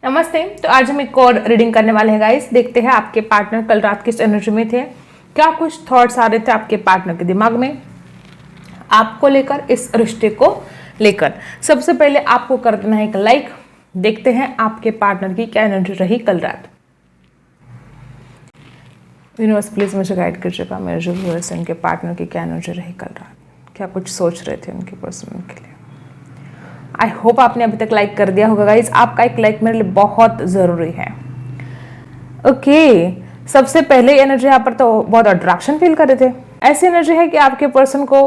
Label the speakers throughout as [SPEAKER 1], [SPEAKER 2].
[SPEAKER 1] नमस्ते। तो आज हम एक और रीडिंग करने वाले हैं गाइस। देखते हैं आपके पार्टनर कल रात किस एनर्जी में थे, क्या कुछ थॉट्स आ रहे थे आपके पार्टनर के दिमाग में आपको लेकर, इस रिश्ते को लेकर। सबसे पहले आपको कर देना है एक लाइक। देखते हैं आपके पार्टनर की क्या एनर्जी रही कल रात। यूनिवर्स प्लीज मुझे गाइड कीजिएगा, मेरे जो व्यूअर्स हैं उनके पार्टनर की क्या एनर्जी रही कल रात, क्या कुछ सोच रहे थे उनके पर्सन के लिए। आई होप आपने अभी तक लाइक कर दिया होगा गाइज। आपका एक लाइक मेरे लिए बहुत ज़रूरी है। ओके, सबसे पहले एनर्जी यहाँ पर तो बहुत अट्रैक्शन फील कर रहे थे। ऐसी एनर्जी है कि आपके पर्सन को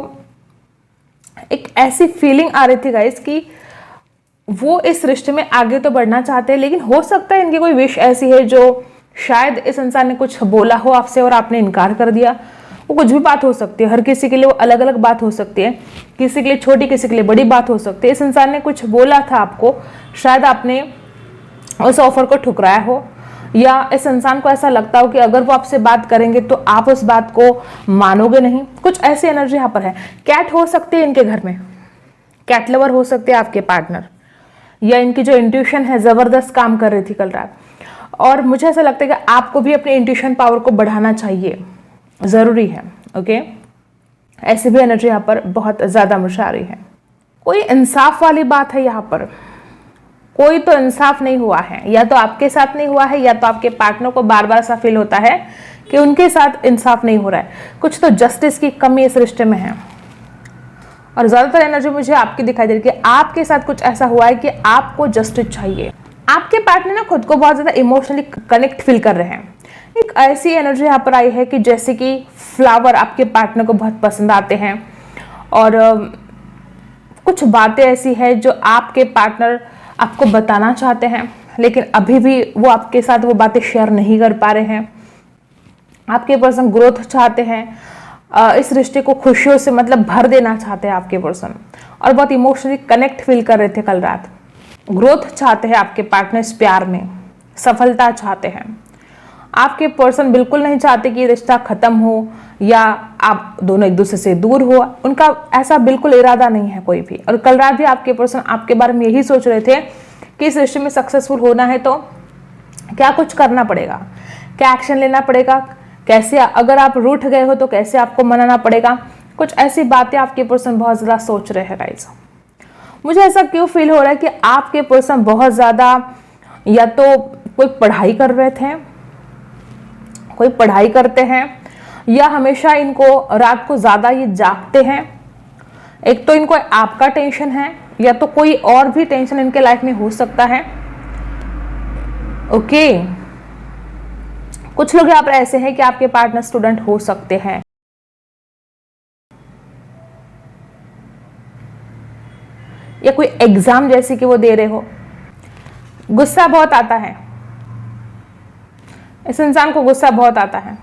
[SPEAKER 1] एक ऐसी फीलिंग आ रही थी गाइज कि वो इस रिश्ते में आगे तो बढ़ना चाहते हैं, लेकिन हो सकता है इनकी कोई विश ऐसी है जो शायद इस इंसान ने कुछ बोला हो आपसे और आपने इनकार कर दिया। वो कुछ भी बात हो सकती है, हर किसी के लिए वो अलग अलग बात हो सकती है, किसी के लिए छोटी किसी के लिए बड़ी बात हो सकती है। इस इंसान ने कुछ बोला था आपको, शायद आपने उस ऑफर को ठुकराया हो, या इस इंसान को ऐसा लगता हो कि अगर वो आपसे बात करेंगे तो आप उस बात को मानोगे नहीं। कुछ ऐसी एनर्जी यहाँ पर है। कैट हो सकती है इनके घर में, कैट लवर हो सकते हैं आपके पार्टनर, या इनकी जो इंट्यूशन है जबरदस्त काम कर रही थी कल रात। और मुझे ऐसा लगता है कि आपको भी अपने इंट्यूशन पावर को बढ़ाना चाहिए, जरूरी है। ओके, ऐसी भी एनर्जी यहाँ पर बहुत ज्यादा मुझे आ रही है। कोई इंसाफ वाली बात है यहाँ पर, कोई तो इंसाफ नहीं हुआ है, या तो आपके साथ नहीं हुआ है या तो आपके पार्टनर को बार बार ऐसा फील होता है कि उनके साथ इंसाफ नहीं हो रहा है। कुछ तो जस्टिस की कमी इस रिश्ते में है। और ज्यादातर एनर्जी मुझे आपकी दिखाई दे रही है कि आपके साथ कुछ ऐसा हुआ है कि आपको जस्टिस चाहिए। आपके पार्टनर ना खुद को बहुत ज्यादा इमोशनली कनेक्ट फील कर रहे हैं। एक ऐसी एनर्जी यहाँ पर आई है कि जैसे कि फ्लावर आपके पार्टनर को बहुत पसंद आते हैं, और कुछ बातें ऐसी है जो आपके पार्टनर आपको बताना चाहते हैं, लेकिन अभी भी वो आपके साथ वो बातें शेयर नहीं कर पा रहे हैं। आपके पर्सन ग्रोथ चाहते हैं, इस रिश्ते को खुशियों से मतलब भर देना चाहते हैं आपके पर्सन, और बहुत इमोशनली कनेक्ट फील कर रहे थे कल रात। ग्रोथ चाहते हैं आपके पार्टनर, इस प्यार में सफलता चाहते हैं। आपके पर्सन बिल्कुल नहीं चाहते कि रिश्ता खत्म हो या आप दोनों एक दूसरे से दूर हो। उनका ऐसा बिल्कुल इरादा नहीं है कोई भी। और कल रात भी आपके पर्सन आपके बारे में यही सोच रहे थे कि इस रिश्ते में सक्सेसफुल होना है तो क्या कुछ करना पड़ेगा, क्या एक्शन लेना पड़ेगा, कैसे अगर आप रूठ गए हो तो कैसे आपको मनाना पड़ेगा। कुछ ऐसी बातें आपके पर्सन बहुत ज्यादा सोच रहे हैं गाइस। मुझे ऐसा क्यों फील हो रहा है कि आपके पर्सन बहुत ज्यादा या तो कोई पढ़ाई कर रहे थे, कोई पढ़ाई करते हैं, या हमेशा इनको रात को ज्यादा ये जागते हैं। एक तो इनको आपका टेंशन है, या तो कोई और भी टेंशन इनके लाइफ में हो सकता है। ओके, कुछ लोग यहाँ पर ऐसे हैं कि आपके पार्टनर स्टूडेंट हो सकते हैं, या कोई एग्जाम जैसे कि वो दे रहे हो। गुस्सा बहुत आता है, इस इंसान को गुस्सा बहुत आता है।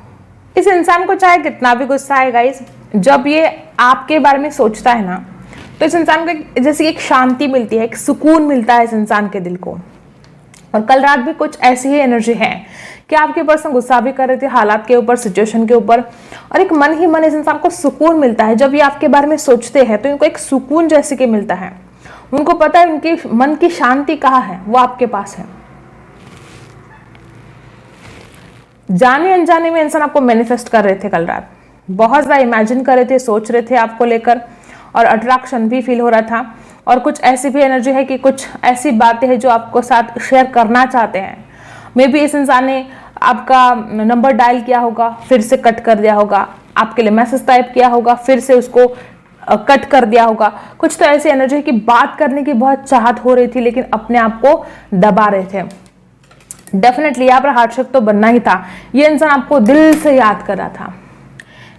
[SPEAKER 1] इस इंसान को चाहे कितना भी गुस्सा आए गाइस, जब ये आपके बारे में सोचता है ना, तो इस इंसान को जैसे एक शांति मिलती है, एक सुकून मिलता है इस इंसान के दिल को। और कल रात भी कुछ ऐसी ही एनर्जी है कि आपके पर्सन गुस्सा भी कर रहे थे हालात के ऊपर, सिचुएशन के ऊपर, और एक मन ही मन इस इंसान को सुकून मिलता है। जब ये आपके बारे में सोचते हैं तो इनको एक सुकून जैसे कि मिलता है। उनको पता है उनके मन की शांति कहाँ है, वो आपके पास है। जाने अनजाने में इंसान आपको मैनिफेस्ट कर रहे थे कल रात, बहुत ज्यादा इमेजिन कर रहे थे, सोच रहे थे आपको लेकर, और अट्रैक्शन भी फील हो रहा था। और कुछ ऐसी भी एनर्जी है कि कुछ ऐसी बातें हैं जो आपको साथ शेयर करना चाहते हैं। मे बी इस इंसान ने आपका नंबर डायल किया होगा, फिर से कट कर दिया होगा, आपके लिए मैसेज टाइप किया होगा, फिर से उसको कट कर दिया होगा। कुछ तो ऐसी एनर्जी है कि बात करने की बहुत चाहत हो रही थी, लेकिन अपने आप को दबा रहे थे। डेफिनेटली यहाँ पर हार्डशिप तो बनना ही था। ये इंसान आपको दिल से याद कर रहा था।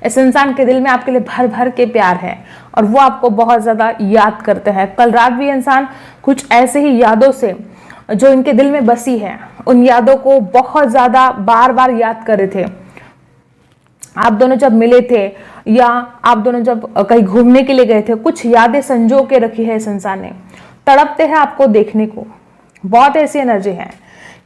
[SPEAKER 1] इस इंसान के दिल में आपके लिए भर भर के प्यार है, और वो आपको बहुत ज्यादा याद करते हैं। कल रात भी इंसान कुछ ऐसे ही यादों से जो इनके दिल में बसी है, उन यादों को बहुत ज्यादा बार बार याद कर रहे थे। आप दोनों जब मिले थे, या आप दोनों जब कहीं घूमने के लिए गए थे, कुछ यादें संजो के रखी है इस इंसान ने। तड़पते हैं आपको देखने को। बहुत ऐसी एनर्जी है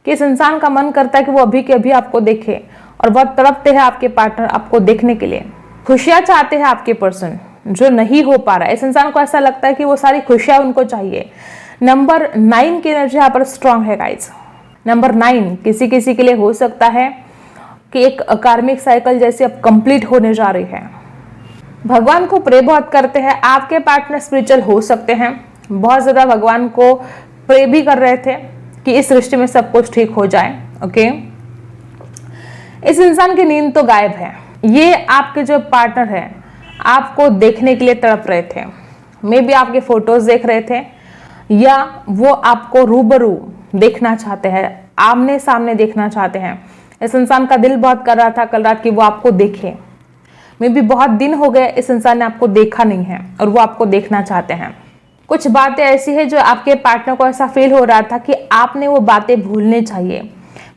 [SPEAKER 1] कि इस इंसान का मन करता है कि वो अभी के अभी आपको देखे, और बहुत तड़पते हैं आपके पार्टनर आपको देखने के लिए। खुशियां चाहते हैं आपके पर्सन, जो नहीं हो पा रहा है। इस इंसान को ऐसा लगता है कि वो सारी खुशियां उनको चाहिए। नंबर 9 की एनर्जी यहाँ पर स्ट्रांग है गाइज। नंबर 9, किसी किसी के लिए हो सकता है कि एक कार्मिक साइकिल जैसे अब कंप्लीट होने जा रही है। भगवान को प्रे बहुत करते हैं, आपके पार्टनर स्पिरिचुअल हो सकते हैं, बहुत ज़्यादा भगवान को प्रे भी कर रहे थे कि इस रिश्ते में सब कुछ ठीक हो जाए। ओके, इस इंसान की नींद तो गायब है। ये आपके जो पार्टनर है आपको देखने के लिए तड़प रहे थे, मे बी आपके फोटोज देख रहे थे, या वो आपको रूबरू देखना चाहते हैं, आमने सामने देखना चाहते हैं। इस इंसान का दिल बहुत कर रहा था कल रात कि वो आपको देखे। मे बी बहुत दिन हो गए इस इंसान ने आपको देखा नहीं है और वो आपको देखना चाहते हैं। कुछ बातें ऐसी है जो आपके पार्टनर को ऐसा फील हो रहा था कि आपने वो बातें भूलने चाहिए।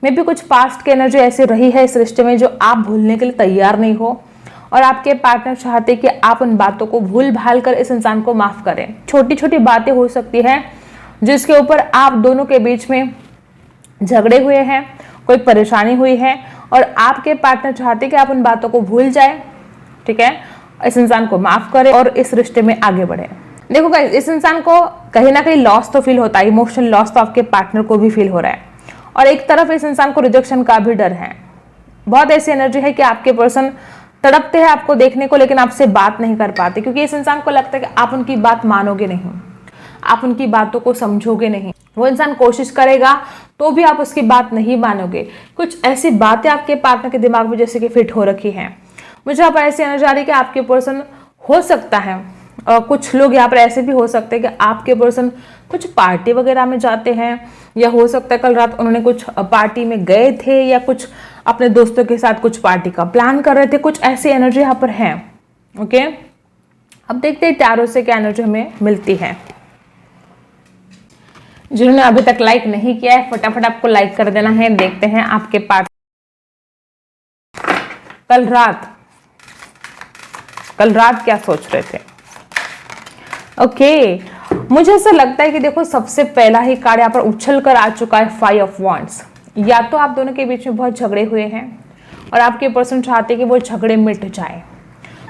[SPEAKER 1] मे बी कुछ पास्ट की एनर्जी ऐसी रही है इस रिश्ते में जो आप भूलने के लिए तैयार नहीं हो, और आपके पार्टनर चाहते कि आप उन बातों को भूल भाल कर इस इंसान को माफ करें। छोटी छोटी बातें हो सकती है जिसके ऊपर आप दोनों के बीच में झगड़े हुए हैं, कोई परेशानी हुई है, और आपके पार्टनर चाहते कि आप उन बातों को भूल जाए, ठीक है, इस इंसान को माफ करें और इस रिश्ते में आगे बढ़े। देखो गाइस, इस इंसान को कहीं ना कहीं लॉस तो फील होता है, इमोशनल लॉस तो आपके पार्टनर को भी फील हो रहा है, और एक तरफ इस इंसान को रिजेक्शन का भी डर है। बहुत ऐसी एनर्जी है कि आपके पर्सन तड़पते हैं आपको देखने को, लेकिन आपसे बात नहीं कर पाते, क्योंकि इस इंसान को लगता है कि आप उनकी बात मानोगे नहीं, आप उनकी बातों को समझोगे नहीं। वो इंसान कोशिश करेगा तो भी आप उसकी बात नहीं मानोगे। कुछ ऐसी बातें आपके पार्टनर के दिमाग में जैसे कि फिट हो रखी हैं। मुझे यहाँ पर ऐसी एनर्जी आ रही है कि आपके पर्सन हो सकता है, और कुछ लोग यहाँ पर ऐसे भी हो सकते हैं कि आपके पर्सन कुछ पार्टी वगैरह में जाते हैं, या हो सकता है कल रात उन्होंने कुछ पार्टी में गए थे, या कुछ अपने दोस्तों के साथ कुछ पार्टी का प्लान कर रहे थे। कुछ ऐसी एनर्जी यहाँ पर है। ओके, अब देखते हैं टैरो से क्या एनर्जी हमें मिलती है। जिन्होंने अभी तक लाइक नहीं किया है फटाफट आपको लाइक कर देना है। देखते हैं आपके पार्टनर कल रात क्या सोच रहे थे। ओके, मुझे ऐसा लगता है कि देखो सबसे पहला ही कार्ड यहाँ पर उछल कर आ चुका है 5 ऑफ वांड्स। या तो आप दोनों के बीच में बहुत झगड़े हुए हैं और आपके पर्सन चाहते हैं कि वो झगड़े मिट जाए।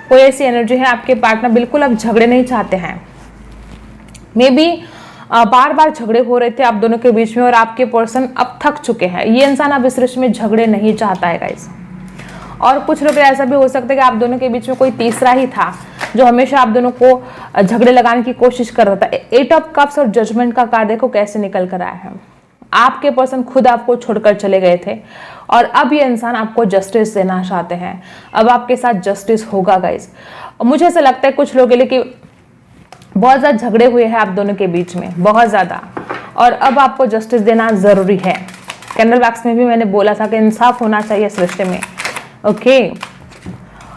[SPEAKER 1] कोई ऐसी एनर्जी है आपके पार्टनर बिल्कुल अब झगड़े नहीं चाहते हैं। मे बी बार बार झगड़े हो रहे थे आप दोनों के बीच में, और आपके पर्सन अब थक चुके हैं। ये इंसान अब इस रिश्ते में झगड़े नहीं चाहता है गाइस। और कुछ लोग ऐसा भी हो सकता है कि आप दोनों के बीच में कोई तीसरा ही था जो हमेशा आप दोनों को झगड़े लगाने की कोशिश कर रहा था। 8 ऑफ कप्स और जजमेंट का कार्ड देखो कैसे निकल कर आया है। आपके पर्सन खुद आपको छोड़कर चले गए थे, और अब ये इंसान आपको जस्टिस देना चाहते हैं। अब आपके साथ जस्टिस होगा गाइस। मुझे ऐसा लगता है कुछ लोगों के लिए कि बहुत ज्यादा झगड़े हुए हैं आप दोनों के बीच में, बहुत ज्यादा, और अब आपको जस्टिस देना जरूरी है। कैंडल वैक्स में भी मैंने बोला था कि इंसाफ होना चाहिए इस रिश्ते में। ओके,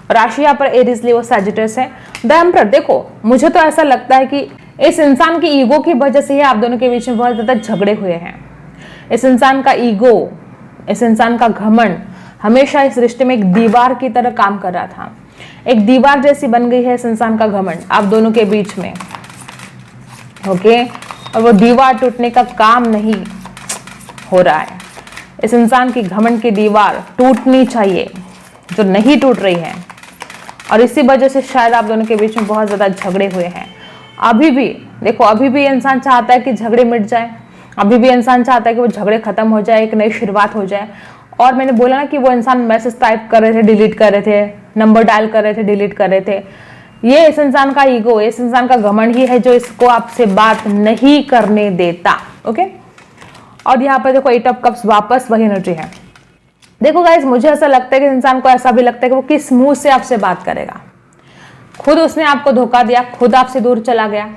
[SPEAKER 1] राशि यहाँ पर एरीज लियो सैजिटस है। द एम्परर, देखो मुझे तो ऐसा लगता है कि इस इंसान की ईगो की वजह से ही आप दोनों के बीच में बहुत ज्यादा झगड़े हुए हैं। इस इंसान का ईगो, इस इंसान का घमंड हमेशा इस रिश्ते में एक दीवार की तरह काम कर रहा था। एक दीवार जैसी बन गई है इस इंसान का घमंड आप दोनों के बीच में। ओके, और वो दीवार टूटने का काम नहीं हो रहा है। इस इंसान की घमंड की दीवार टूटनी चाहिए जो नहीं टूट रही है, और इसी वजह से शायद आप दोनों के बीच में बहुत ज्यादा झगड़े हुए हैं। अभी भी देखो, अभी भी इंसान चाहता है कि झगड़े मिट जाए, अभी भी इंसान चाहता है कि वो झगड़े खत्म हो जाए, एक नई शुरुआत हो जाए। और मैंने बोला ना कि वो इंसान मैसेज टाइप कर रहे थे, डिलीट कर रहे थे, नंबर डायल कर रहे थे, डिलीट कर रहे थे। ये इस इंसान का ईगो, इस इंसान का घमंड ही है जो इसको आपसे बात नहीं करने देता। ओके, और यहाँ पर देखो 8 ऑफ कप्स वापस वही एनर्जी है। देखो गाइस, मुझे ऐसा लगता है कि इंसान को ऐसा भी लगता है कि वो किस मुंह से आपसे बात करेगा। खुद उसने आपको धोखा दिया, खुद आपसे दूर चला गया,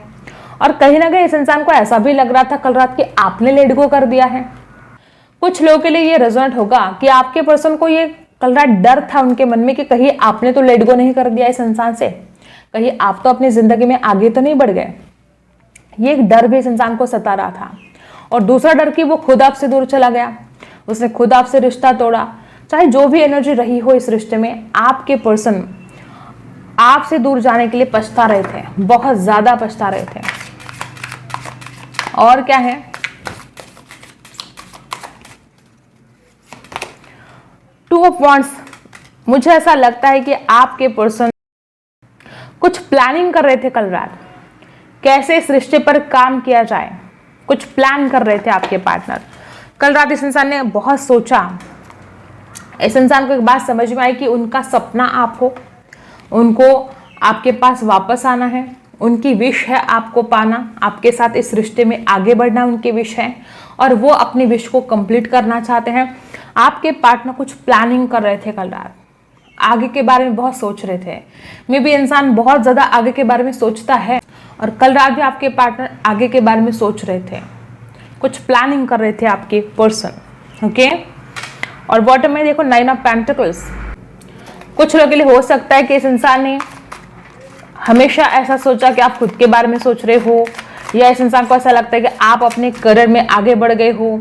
[SPEAKER 1] और कहीं ना कहीं इस इंसान को ऐसा भी लग रहा था कल रात कि आपने लेट गो कर दिया है। कुछ लोगों के लिए ये रेजोनेट होगा कि आपके पर्सन को ये कल रात डर था उनके मन में कि कहीं आपने तो लेट गो नहीं कर दिया इस इंसान से, कहीं आप तो अपनी जिंदगी में आगे तो नहीं बढ़ गए। ये एक डर भी इस इंसान को सता रहा था। और दूसरा डर कि वो खुद आपसे दूर चला गया, उसने खुद आपसे रिश्ता तोड़ा। चाहे जो भी एनर्जी रही हो इस रिश्ते में, आपके पर्सन आपसे दूर जाने के लिए पछता रहे थे, बहुत ज्यादा पछता रहे थे। और क्या है, 2 ऑफ वांड्स। मुझे ऐसा लगता है कि आपके पर्सन कुछ प्लानिंग कर रहे थे कल रात, कैसे इस रिश्ते पर काम किया जाए, कुछ प्लान कर रहे थे आपके पार्टनर। कल रात इस इंसान ने बहुत सोचा, इस इंसान को एक बात समझ में आई कि उनका सपना आप हो, उनको आपके पास वापस आना है, उनकी विश है आपको पाना, आपके साथ इस रिश्ते में आगे बढ़ना उनकी विश है और वो अपनी विश को कंप्लीट करना चाहते हैं। आपके पार्टनर कुछ प्लानिंग कर रहे थे कल रात, आगे के बारे में बहुत सोच रहे थे। मे बी इंसान बहुत ज़्यादा आगे के बारे में सोचता है और कल रात भी आपके पार्टनर आगे के बारे में सोच रहे थे, कुछ प्लानिंग कर रहे थे आपके पर्सन। ओके, और बॉटम में देखो 9 ऑफ पेंटिकल्स। कुछ लोगों के लिए हो सकता है कि इस इंसान ने हमेशा ऐसा सोचा कि आप खुद के बारे में सोच रहे हो, या इस इंसान को ऐसा लगता है कि आप अपने करियर में आगे बढ़ गए हो,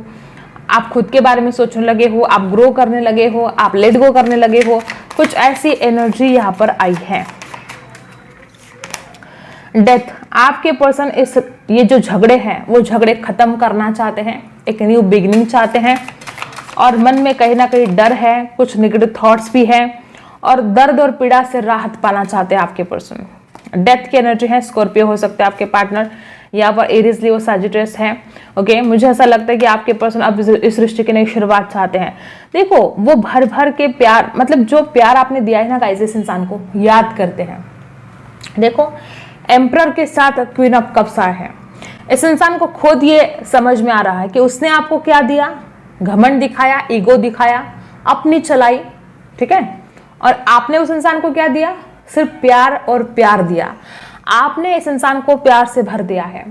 [SPEAKER 1] आप खुद के बारे में सोचने लगे हो, आप ग्रो करने लगे हो, आप लेट गो करने लगे हो। कुछ ऐसी एनर्जी यहाँ पर आई है। डेथ, आपके पर्सन इस ये जो झगड़े हैं वो झगड़े खत्म करना चाहते हैं, एक न्यू बिगिनिंग चाहते हैं और मन में कहीं ना कहीं डर है, कुछ नेगेटिव थॉट्स भी हैं और दर्द और पीड़ा से राहत पाना चाहते हैं आपके पर्सन। डेथ की एनर्जी है, स्कॉर्पियो हो सकते हैं आपके पार्टनर, यहाँ पर एरीज, लियो, सैजिटेरियस है। ओके, मुझे ऐसा लगता है कि आपके पर्सन अब इस रिश्ते की नई शुरुआत चाहते हैं। देखो, वो भर भर के प्यार, मतलब जो प्यार आपने दिया है ना गाइस, इस इंसान को याद करते हैं। देखो, एम्परर के साथ क्वीन ऑफ कप्स आए हैं। इस इंसान को खुद ये समझ में आ रहा है कि उसने आपको क्या दिया, घमंड दिखाया, ईगो दिखाया, अपनी चलाई, ठीक है, और आपने उस इंसान को क्या दिया, सिर्फ प्यार और प्यार दिया। आपने इस इंसान को प्यार से भर दिया है,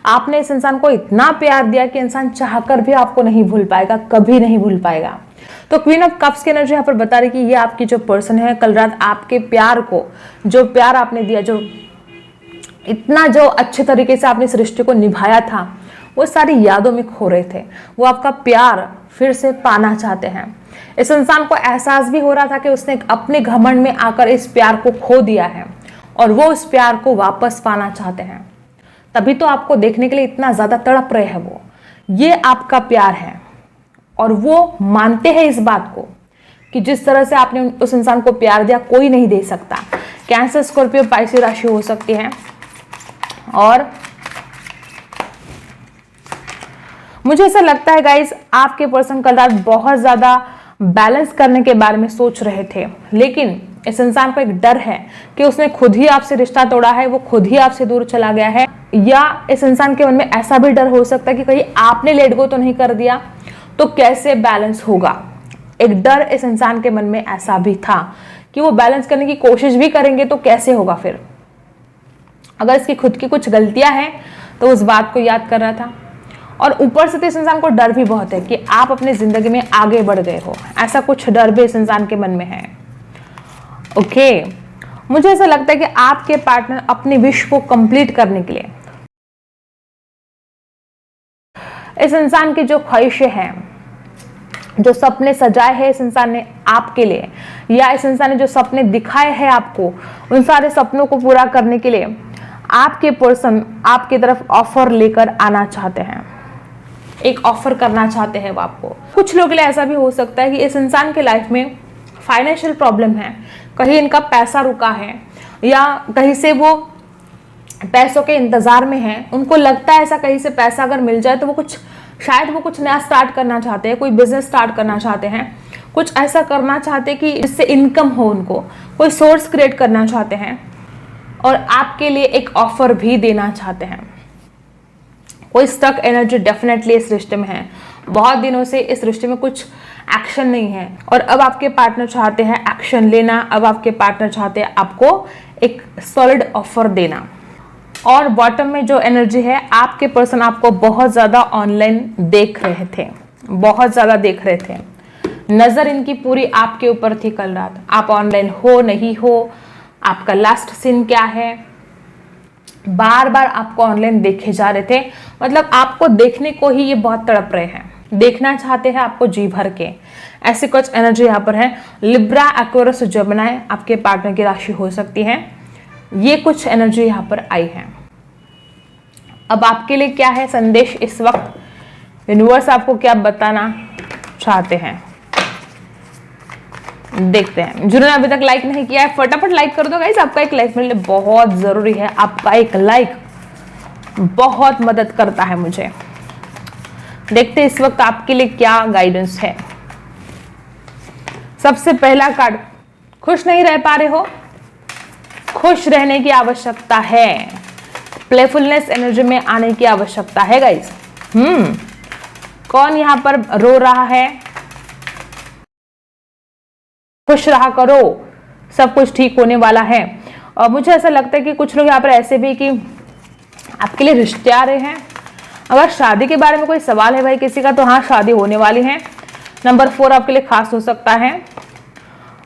[SPEAKER 1] आपने इस इंसान को इतना प्यार दिया कि इंसान चाहकर भी आपको नहीं भूल पाएगा, कभी नहीं भूल पाएगा। तो क्वीन ऑफ कप्स की एनर्जी यहाँ पर बता रही कि ये आपकी जो पर्सन है, कल रात आपके प्यार को, जो प्यार आपने दिया, जो इतना जो अच्छे तरीके से आपने इस रिश्ते को निभाया था, वो सारी यादों में खो रहे थे। वो आपका प्यार फिर से पाना चाहते हैं। इस इंसान को एहसास भी हो रहा था कि उसने अपने घमंड में आकर इस प्यार को खो दिया है और वो उस प्यार को वापस पाना चाहते हैं। तभी तो आपको देखने के लिए इतना ज्यादा तड़प रहे हैं वो। ये आपका प्यार है और वो मानते हैं इस बात को कि जिस तरह से आपने उस इंसान को प्यार दिया कोई नहीं दे सकता। कैंसर, स्कॉर्पियो, पाइसेस राशि हो सकती है। और मुझे ऐसा लगता है गाइस, आपके पर्सन कल रात बहुत ज्यादा बैलेंस करने के बारे में सोच रहे थे, लेकिन इस इंसान को एक डर है कि उसने खुद ही आपसे रिश्ता तोड़ा है, वो खुद ही आपसे दूर चला गया है, या इस इंसान के मन में ऐसा भी डर हो सकता है कि कहीं आपने लेट गो तो नहीं कर दिया, तो कैसे बैलेंस होगा। एक डर इस इंसान के मन में ऐसा भी था कि वो बैलेंस करने की कोशिश भी करेंगे तो कैसे होगा फिर। अगर इसकी खुद की कुछ गलतियां हैं तो उस बात को याद कर रहा था, और ऊपर से तो इस इंसान को डर भी बहुत है कि आप अपनी जिंदगी में आगे बढ़ गए हो, ऐसा कुछ डर भी इस इंसान के मन में है। ओके, मुझे ऐसा लगता है कि आपके पार्टनर अपनी विश को कंप्लीट करने के लिए, इस इंसान की जो ख्वाहिशें हैं, जो सपने सजाए हैं इस इंसान ने आपके लिए, या इस इंसान ने जो सपने दिखाए हैं आपको, उन सारे सपनों को पूरा करने के लिए आपके पर्सन आपकी तरफ ऑफर लेकर आना चाहते हैं, एक ऑफर करना चाहते हैं वो आपको। कुछ लोगों के लिए ऐसा भी हो सकता है कि इस इंसान के लाइफ में फाइनेंशियल प्रॉब्लम है, कहीं इनका पैसा रुका है या कहीं से वो पैसों के इंतजार में है। उनको लगता है ऐसा कहीं से पैसा अगर मिल जाए तो वो शायद वो कुछ नया स्टार्ट करना चाहते हैं, कोई बिजनेस स्टार्ट करना चाहते हैं, कुछ ऐसा करना चाहते हैं कि जिससे इनकम हो, उनको कोई सोर्स क्रिएट करना चाहते हैं और आपके लिए एक ऑफर भी देना चाहते हैं। कोई स्टक एनर्जी डेफिनेटली इस रिश्ते में है। बहुत दिनों से इस रिश्ते में कुछ एक्शन नहीं है और अब आपके पार्टनर चाहते हैं एक्शन लेना। अब आपके पार्टनर चाहते हैं आपको एक सॉलिड ऑफर देना। और बॉटम में जो एनर्जी है, आपके पर्सन आपको बहुत ज़्यादा ऑनलाइन देख रहे थे, बहुत ज़्यादा देख रहे थे। नज़र इनकी पूरी आपके ऊपर थी कल रात। आप ऑनलाइन हो नहीं हो, आपका लास्ट सीन क्या है, बार बार आपको ऑनलाइन देखे जा रहे थे। मतलब आपको देखने को ही ये बहुत तड़प रहे हैं, देखना चाहते हैं आपको जी भर के। ऐसी कुछ एनर्जी यहाँ पर है। लिब्रा, एक्वेरियस, जेमिनी आपके पार्टनर की राशि हो सकती है। ये कुछ एनर्जी यहाँ पर आई है। अब आपके लिए क्या है संदेश इस वक्त, यूनिवर्स आपको क्या बताना चाहते हैं, देखते हैं। जिन्होंने अभी तक लाइक नहीं किया है फटाफट लाइक कर दो गाइस, आपका एक लाइक मेरे लिए बहुत जरूरी है। आपका एक लाइक बहुत मदद करता है मुझे। देखते हैं इस वक्त आपके लिए क्या गाइडेंस है। सबसे पहला कार्ड, खुश नहीं रह पा रहे हो, खुश रहने की आवश्यकता है, प्लेफुलनेस एनर्जी में आने की आवश्यकता है गाइस। कौन यहां पर रो रहा है? खुश रहा करो, सब कुछ ठीक होने वाला है। और मुझे ऐसा लगता है कि कुछ लोग यहाँ पर ऐसे भी कि आपके लिए रिश्ते आ रहे हैं। अगर शादी के बारे में कोई सवाल है भाई किसी का, तो हाँ शादी होने वाली है। नंबर 4 आपके लिए खास हो सकता है।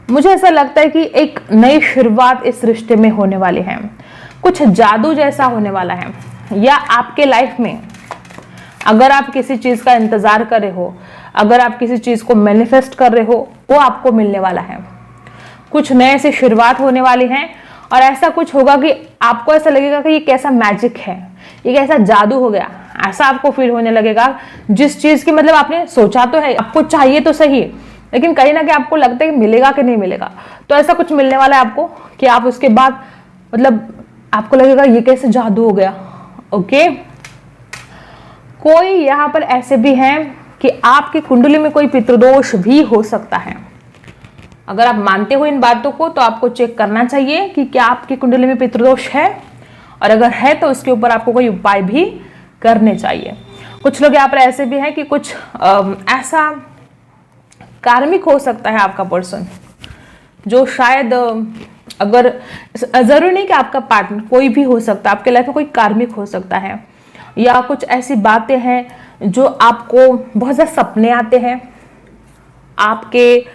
[SPEAKER 1] मुझे ऐसा लगता है कि एक नई शुरुआत इस रिश्ते में होने वाली है, कुछ जादू जैसा होने वाला है। या आपके लाइफ में अगर आप किसी चीज का इंतजार कर रहे हो, अगर आप किसी चीज को मैनिफेस्ट कर रहे हो, वो आपको मिलने वाला है। कुछ नए से शुरुआत होने वाली है और ऐसा कुछ होगा कि आपको ऐसा लगेगा कि ये कैसा मैजिक है, ये कैसा जादू हो गया, ऐसा आपको फील होने लगेगा। जिस चीज की मतलब आपने सोचा तो है, आपको चाहिए तो सही, लेकिन कहीं ना कहीं आपको लगता है कि मिलेगा कि नहीं मिलेगा, तो ऐसा कुछ मिलने वाला है आपको कि आप उसके बाद मतलब आपको लगेगा ये कैसे जादू हो गया। ओके, कोई यहाँ पर ऐसे भी हैं कि आपकी कुंडली में कोई पितृदोष भी हो सकता है। अगर आप मानते हो इन बातों को तो आपको चेक करना चाहिए कि क्या आपकी कुंडली में पितृदोष है, और अगर है तो उसके ऊपर आपको कोई उपाय भी करने चाहिए। कुछ लोग यहाँ पर ऐसे भी हैं कि कुछ ऐसा कार्मिक हो सकता है आपका पर्सन, जो शायद अगर जरूरी नहीं कि आपका पार्टनर, कोई भी हो सकता है, आपके लाइफ में कोई कार्मिक हो सकता है। या कुछ ऐसी बातें हैं जो आपको बहुत ज़्यादा सपने आते हैं, आपके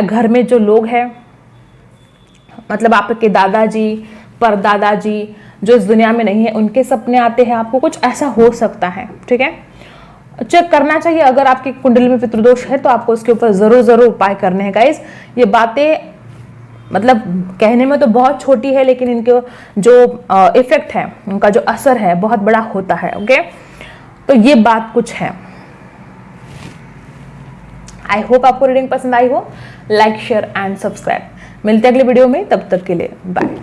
[SPEAKER 1] घर में जो लोग हैं, मतलब आपके दादाजी, परदादाजी जो इस दुनिया में नहीं है, उनके सपने आते हैं आपको, कुछ ऐसा हो सकता है। ठीक है, चेक करना चाहिए। अगर आपकी कुंडली में पितृदोष है तो आपको उसके ऊपर जरूर उपाय करने हैं गाइस। ये बातें मतलब कहने में तो बहुत छोटी है, लेकिन इनके जो इफेक्ट है, उनका जो असर है बहुत बड़ा होता है। ओके, तो ये बात कुछ है। आई होप आपको रीडिंग पसंद आई हो। Like, share and subscribe. मिलते हैं अगले वीडियो में, तब तक के लिए बाय।